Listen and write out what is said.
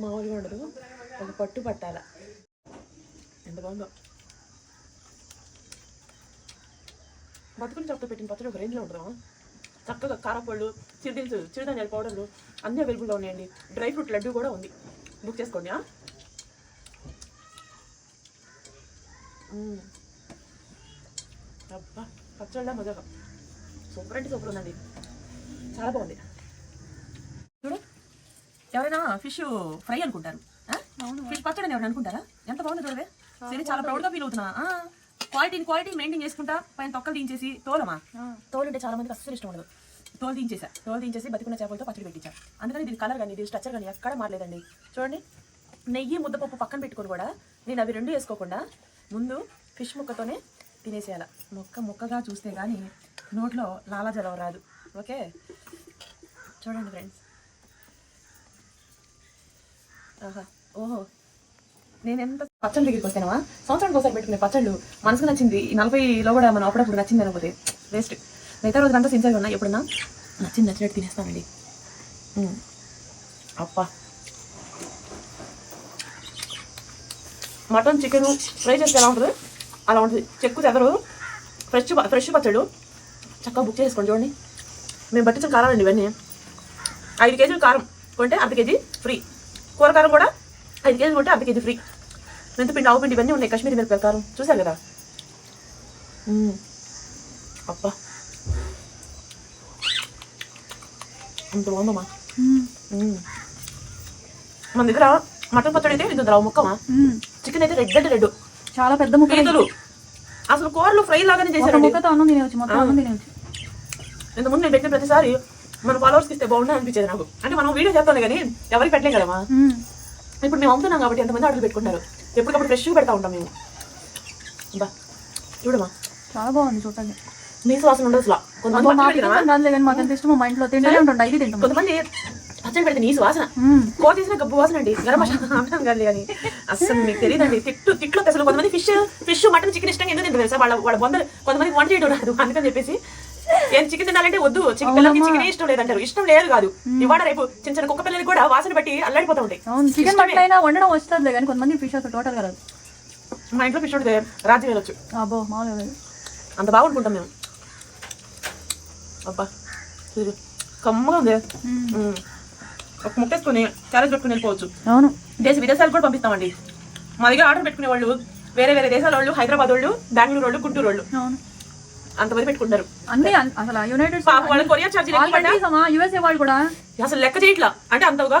మామూలుగా ఉండదు, ఒక పట్టు పట్టాల. ఎంత బాగుందో. బతుకుని చెప్తూ పెట్టిన పచ్చడి ఒక రేంజ్లో ఉంటుందా. చక్కగా కారపళ్ళు, చిరుధాన్యాల పౌడర్లు అన్నీ అవైలబుల్గా ఉన్నాయండి. డ్రై ఫ్రూట్ లడ్డు కూడా ఉంది, బుక్ చేసుకోండి. అబ్బా పచ్చళ్ళ మజాగా సూపర్ అంటే సూపర్ ఉందండి, చాలా బాగుంది. చూడు, ఎవరైనా ఫిష్ ఫ్రై అనుకుంటారు, ఫిష్ పచ్చడి అని ఎవరైనా అనుకుంటారా? ఎంత బాగుంది చూడవే. సరే, చాలా ప్రౌడ్గా ఫీల్ అవుతున్నా. క్వాలిటీ మెయింటైన్ చేసుకుంటా. పైన తొక్కలు తీయించేసి తోలు అంటే చాలా మందికి అస్సలు ఇష్టం ఉండదు. తోలు తీయించేసి బతికున్న చేపలతో పచ్చడి పెట్టించా. అందుకని దీని కలర్ కానీ దీని స్ట్రక్చర్ కానీ ఎక్కడ మారలేదండి. చూడండి, నెయ్యి ముద్దపప్పు పక్కన పెట్టుకొని కూడా నేను అవి రెండు వేసుకోకుండా ముందు ఫిష్ ముక్కతోనే తినేసేయాల. ముక్కగా చూస్తే కానీ నోట్లో లాలాజలం రాదు. ఓకే, చూడండి ఫ్రెండ్స్. ఓహో, నేను ఎంత పచ్చళ్ళ దగ్గరికి వస్తానవా, సంవత్సరానికి ఒకసారి పెట్టుకునే పచ్చళ్ళు మనసుకు నచ్చింది. ఈ 40లో కూడా మనం అప్పుడప్పుడు నచ్చింది అనుకోతే వేస్ట్. మిగతా రోజులంతా సిన్సియర్గా ఉన్నా, ఎప్పుడన్నా నచ్చినట్టు తినేస్తానండి. అప్ప మటన్ చికెన్ ఫ్రై చేస్తే ఎలా ఉంటుంది అలా ఉంటుంది. చెక్కు చెదరు ఫ్రెష్ పచ్చళ్ళు చక్కగా బుక్ చేసుకోండి. చూడండి, మేము పట్టించిన కారాలండి ఇవన్నీ. 5 కేజీలు కారం కొంటే అర్ధ కేజీ ఫ్రీ. కూర కారం కూడా 5 కేజీలు కొంటే అర్ధ కేజీ ఫ్రీ. మెంతిపిండి, ఆవు పిండి ఇవన్నీ ఉన్నాయి. కాశ్మీరీ మిరపకాయల కారం చూసారు కదా. అబ్బా అంత బాగుందమ్మా. మన దగ్గర మటన్ పచ్చడి అయితే ఇది రావు ముక్కమా, చికెన్ అయితే రెడ్ అంటే రెడ్, చాలా పెద్ద ముక్కలు. అసలు కూరలు ఫ్రై లాగానే చేశారు. ఇంతకుముందు నేను పెట్టిన ప్రతిసారి మన ఫాలోవర్స్కి ఇస్తే బాగుంటుంది అనిపించేది నాకు. అంటే మనం వీడియో చేస్తాను కానీ ఎవరికి పెట్టలేం కదమ్మా. ఇప్పుడు మేము అమ్ముతున్నాం కాబట్టి ఎంతమంది ఆర్డర్లు పెట్టుకుంటారు. ఎప్పటికప్పుడు ఫ్రెష్గా పెడతా ఉంటాం మేము. బా చూడమ్మా, చాలా బాగుంది చూడండి. నీసు వాసన ఉండదు అసలు. కొంతమంది పచ్చడి పెడితే నీసు వాసన, కూర చేసిన గబ్బు వాసన అండి, గరం మసాలా కాదు అని అసలు మీకు తెలియదండి. తిట్లు అసలు. కొంతమంది ఫిష్ మటన్ చికెన్ ఇష్టంగా ఎందుకు తింటారు తెలుసా, వాళ్ళ బొందలు కొంతమంది వంట చేయడం రాదు. అందుకని చెప్పేసి ఏం చికెన్ తినాలంటే వద్దు, పిల్లలకి చికెన్ ఇష్టం లేదంటారు. ఇష్టం లేదు కాదు, ఇవాళ రేపు చిన్న కుక్క పిల్లలకి కూడా వాసన బట్టి అల్లాడిపోతూ ఉంటాయి. చికెన్ మటన్ అయినా వండడం వస్తుంది కానీ కొంతమంది ఫిష్ అసలు టోటల్ రాదు. మా ఇంట్లో ఫిష్ ఉంటే రాజ్యం వెళ్ళొచ్చు. అబ్బో మామూలు అంత బాగుంటుకుంటాం మేము. అబ్బా కమ్మగా ఉంది. ఒక ముట్టేసుకుని క్యారేజ్ పెట్టుకుని వెళ్ళిపోవచ్చు. అవును, విదేశాలకు కూడా పంపిస్తామండి. మా దగ్గర ఆర్డర్ పెట్టుకునే వాళ్ళు వేరే దేశాల వాళ్ళు, హైదరాబాద్ వాళ్ళు, బెంగళూరు వాళ్ళు, గుంటూరు వాళ్ళు అంతమంది పెట్టుకుంటారు. అన్ని అసలు యునైటెడ్ వాళ్ళ కొరియర్ ఛార్జీలు యూఎస్ఏ వాళ్ళు కూడా అసలు లెక్క చేయట్లా. అంటే అంతగా